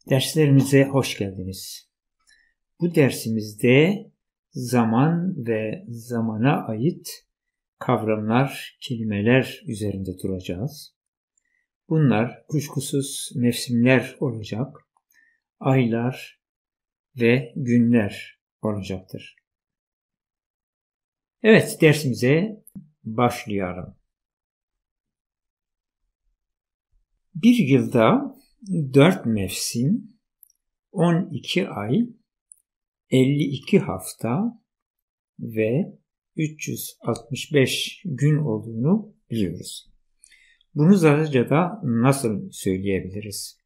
Derslerimize hoş geldiniz. Bu dersimizde zaman ve zamana ait kavramlar, kelimeler üzerinde duracağız. Bunlar kuşkusuz mevsimler olacak, aylar ve günler olacaktır. Evet, dersimize başlayalım. Bir yılda 4 mevsim, 12 ay, 52 hafta ve 365 gün olduğunu biliyoruz. Bunu Zazaca'da nasıl söyleyebiliriz?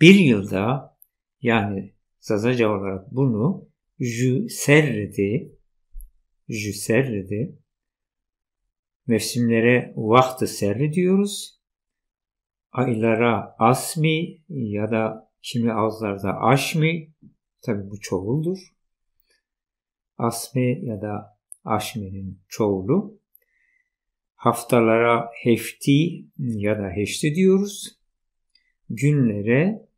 Bir yılda, yani Zazaca olarak bunu jüserredi, mevsimlere vaxt-ı serri diyoruz. Aylara asmi ya da kimi ağızlarda aşmi, tabi bu çoğuldur. Asmi ya da aşminin çoğulu. Haftalara hefti ya da heşti diyoruz. Günlere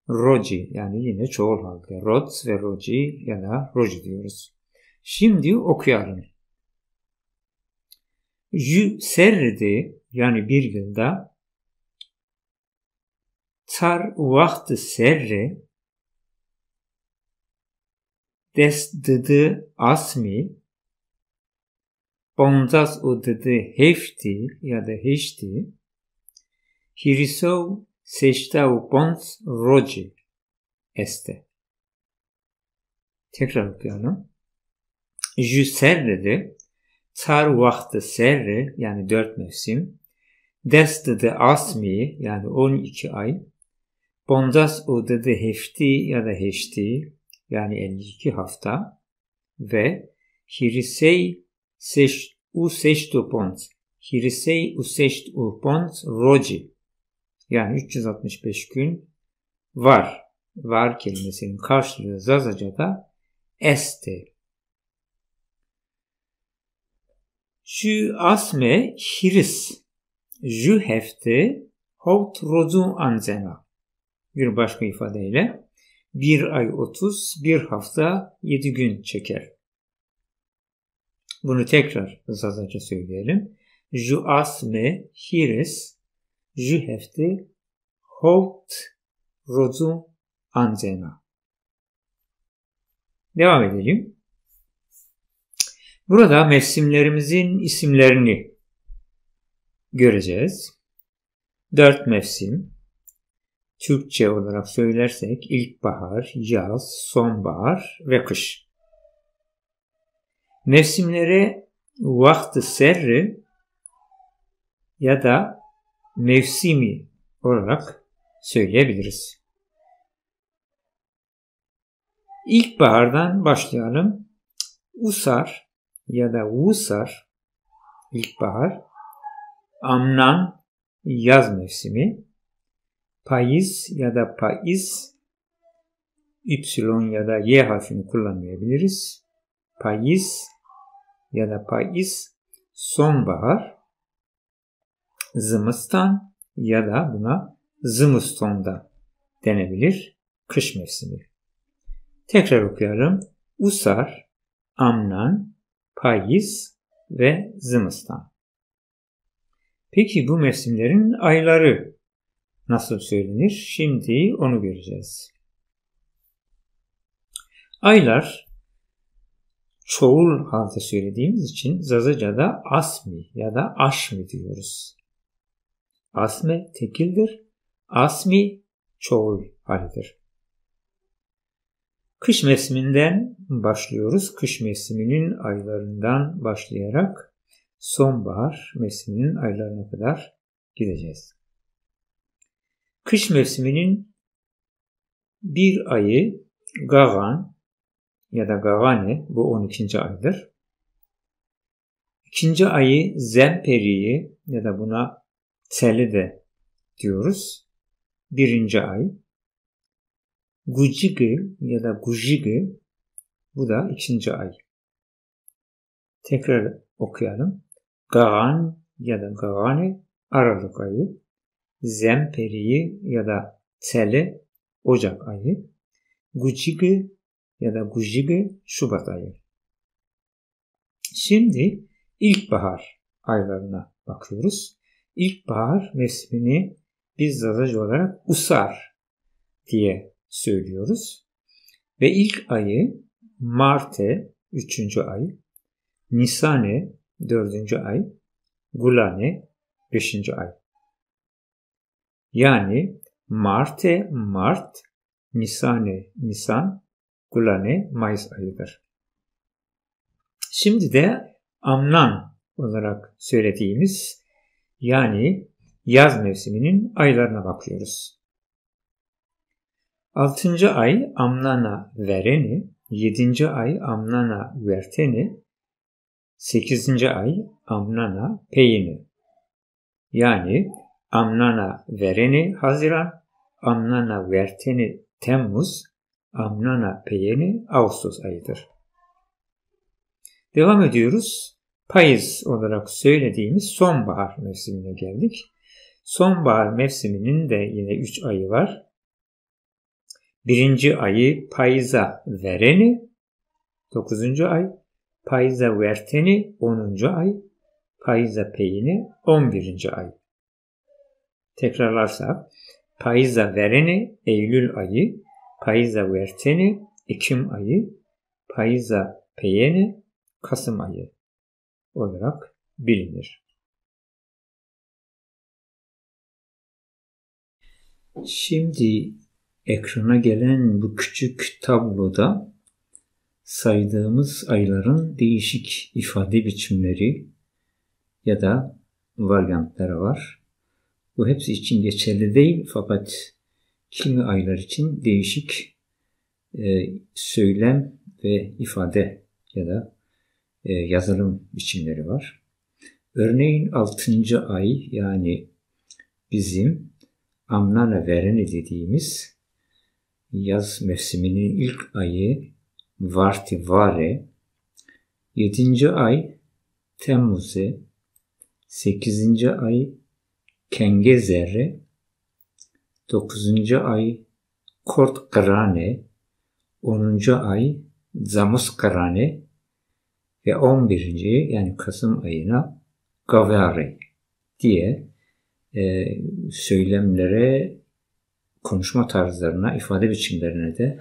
roci, yani yine çoğul halde rods ve roci ya da roci diyoruz. Şimdi okuyalım. Jüserredi, yani bir yılda tar vaxt-ı serre dest asmi bonzas udıdı hefti ya da heşti hirisov seştav bonz roci este. Tekrar okuyalım. Jüserredi tar vaxt-ı serre, yani 4 mevsim, dest asmi, yani 12 ay, bonzas udıdı hefti ya da heşti, yani 52 hafta ve hirisey seştu pons roci, yani 365 gün var. Var kelimesinin karşılığı Zazaca'da este. Şu asme hiris jü hefte hovt rozu anzena. Bir başka ifadeyle bir ay 30, bir hafta 7 gün çeker. Bunu tekrar Zazaca söyleyelim. Ju asme hiris ju hefte hovt rozu anzena. Devam edelim. Burada mevsimlerimizin isimlerini göreceğiz. 4 mevsim. Türkçe olarak söylersek ilkbahar, yaz, sonbahar ve kış. Mevsimlere vaxt-ı serri ya da mevsimi olarak söyleyebiliriz. İlkbahardan başlayalım. Usar ya da Vusar ilkbahar, Amnan yaz mevsimi, Payiz ya da Paiz, Y ya da Y harfini kullanmayabiliriz. Payiz ya da Paiz sonbahar, Zımıstan ya da buna Zımıston da denebilir, kış mevsimi. Tekrar okuyalım. Usar, Amnan, Payiz ve Zımıstan. Peki bu mevsimlerin ayları nasıl söylenir? Şimdi onu göreceğiz. Aylar çoğul halde söylediğimiz için Zazaca'da asmi ya da aşmi diyoruz. Asme tekildir, asmi çoğul halidir. Kış mevsiminden başlıyoruz. Kış mevsiminin aylarından başlayarak sonbahar mevsiminin aylarına kadar gideceğiz. Kış mevsiminin bir ayı Gagan ya da Gagane, bu 12. aydır. İkinci ayı Zemperi'yi ya da buna Teli de diyoruz. 1. ay. Gujigi ya da Gujigi, bu da 2. ay. Tekrar okuyalım. Gagan ya da Gagane Aralık ayı. Zemperi'yi ya da Tele Ocak ayı, Gujigi ya da Gujigi Şubat ayı. Şimdi ilkbahar aylarına bakıyoruz. İlkbahar mevsimini biz Zazacı olarak Usar diye söylüyoruz. Ve ilk ayı Marte 3. ay, Nisane 4. ay, Gulane 5. ay. Yani Marte Mart, Nisane Nisan, Gulane Mayıs ayıdır. Şimdi de Amnan olarak söylediğimiz yani yaz mevsiminin aylarına bakıyoruz. 6. ay Amnana Vereni, 7. ay Amnana Verteni, 8. ay Amnana Peyini. Yani Amnana Vereni Haziran, Amnana Verteni Temmuz, Amnana Peyini Ağustos ayıdır. Devam ediyoruz. Payız olarak söylediğimiz sonbahar mevsimine geldik. Sonbahar mevsiminin de yine 3 ayı var. 1. ayı Payıza Vereni, 9. ay, Payıza Verteni 10. ay, Payıza Peyini 11. ay. Tekrarlarsak, Payıza Vereni Eylül ayı, Payıza Verteni Ekim ayı, Payıza Peyini Kasım ayı olarak bilinir. Şimdi ekrana gelen bu küçük tabloda saydığımız ayların değişik ifade biçimleri ya da varyantları var. Bu hepsi için geçerli değil fakat kimi aylar için değişik söylem ve ifade ya da yazılım biçimleri var. Örneğin 6. ay yani bizim Amnana Vereni dediğimiz yaz mevsiminin ilk ayı Vartivare, 7. ay Temmuz'e, 8. ay Kengezere, 9. ay Kortkrane, 10. ay Zamuskrane ve 11. yani Kasım ayına Gavare diye söylemlere, konuşma tarzlarına, ifade biçimlerine de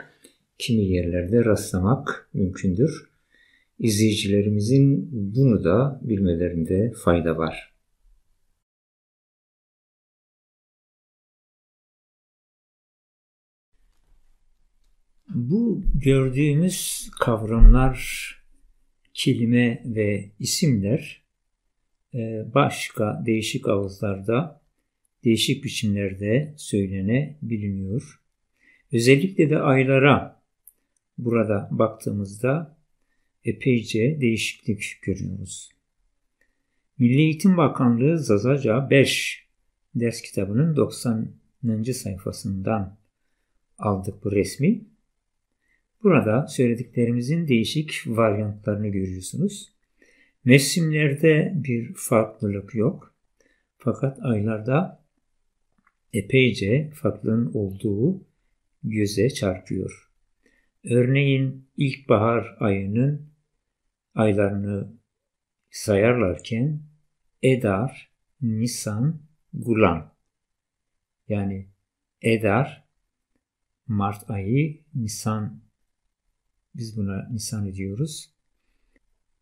kimi yerlerde rastlamak mümkündür. İzleyicilerimizin bunu da bilmelerinde fayda var. Bu gördüğümüz kavramlar, kelime ve isimler başka değişik ağızlarda, değişik biçimlerde söylenebiliyor. Özellikle de aylara burada baktığımızda epeyce değişiklik görüyoruz. Milli Eğitim Bakanlığı Zazaca 5 ders kitabının 90. sayfasından aldık bu resmi. Burada söylediklerimizin değişik varyantlarını görüyorsunuz. Mevsimlerde bir farklılık yok. Fakat aylarda epeyce farklılığın olduğu göze çarpıyor. Örneğin ilkbahar ayının aylarını sayarlarken Edar, Nisan, Gulan. Yani Edar Mart ayı, Nisan, biz buna Nisan diyoruz.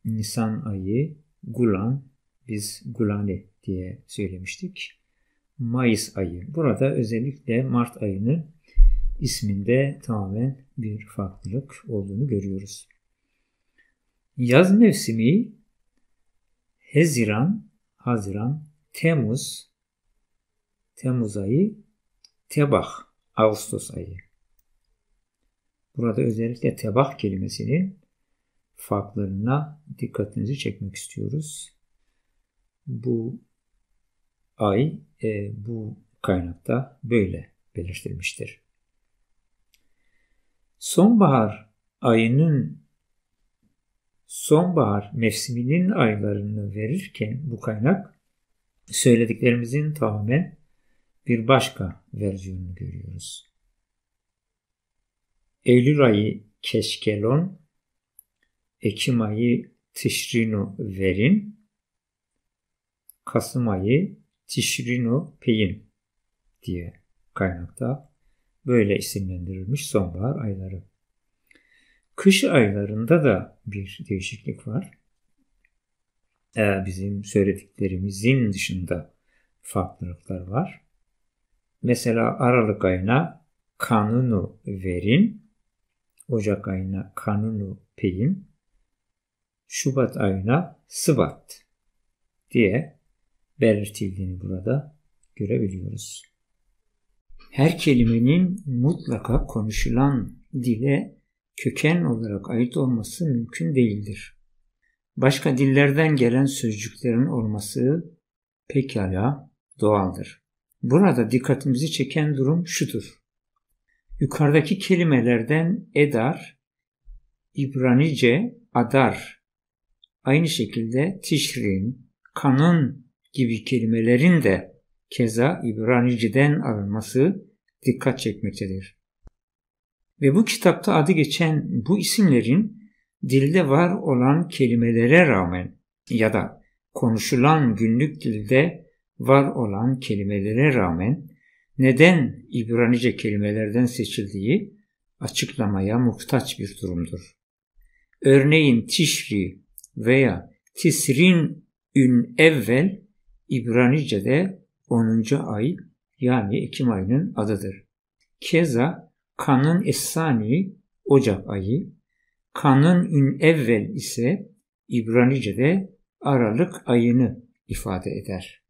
Nisan ayı, Gulan, biz Gulane diye söylemiştik. Mayıs ayı. Burada özellikle Mart ayının isminde tamamen bir farklılık olduğunu görüyoruz. Yaz mevsimi Haziran, Temmuz ayı, Tebah, Ağustos ayı. Burada özellikle Tebah kelimesinin farklarına dikkatinizi çekmek istiyoruz. Bu ay bu kaynakta böyle belirtilmiştir. Sonbahar mevsiminin aylarını verirken bu kaynak söylediklerimizin tamamen bir başka versiyonunu görüyoruz. Eylül ayı Keşkelon, Ekim ayı Tişrinu Verin, Kasım ayı Tişrinu Peyin diye kaynakta böyle isimlendirilmiş sonbahar ayları. Kış aylarında da bir değişiklik var. Bizim söylediklerimizin dışında farklılıklar var. Mesela Aralık ayına Kanunu Verin, Ocak ayına Kanunu Peyin, Şubat ayına Sıbat diye belirtildiğini burada görebiliyoruz. Her kelimenin mutlaka konuşulan dile köken olarak ait olması mümkün değildir. Başka dillerden gelen sözcüklerin olması pekala doğaldır. Burada dikkatimizi çeken durum şudur. Yukarıdaki kelimelerden edar, İbranice adar, aynı şekilde tişrin, kanun gibi kelimelerin de keza İbraniceden alınması dikkat çekmektedir. Ve bu kitapta adı geçen bu isimlerin dilde var olan kelimelere rağmen ya da konuşulan günlük dilde var olan kelimelere rağmen neden İbranice kelimelerden seçildiği açıklamaya muhtaç bir durumdur. Örneğin Tişri veya Tisrin'ün evvel İbranice'de 10. ay yani Ekim ayının adıdır. Keza Kanun Es-Sani Ocak ayı, Kanun-ün evvel ise İbranice'de Aralık ayını ifade eder.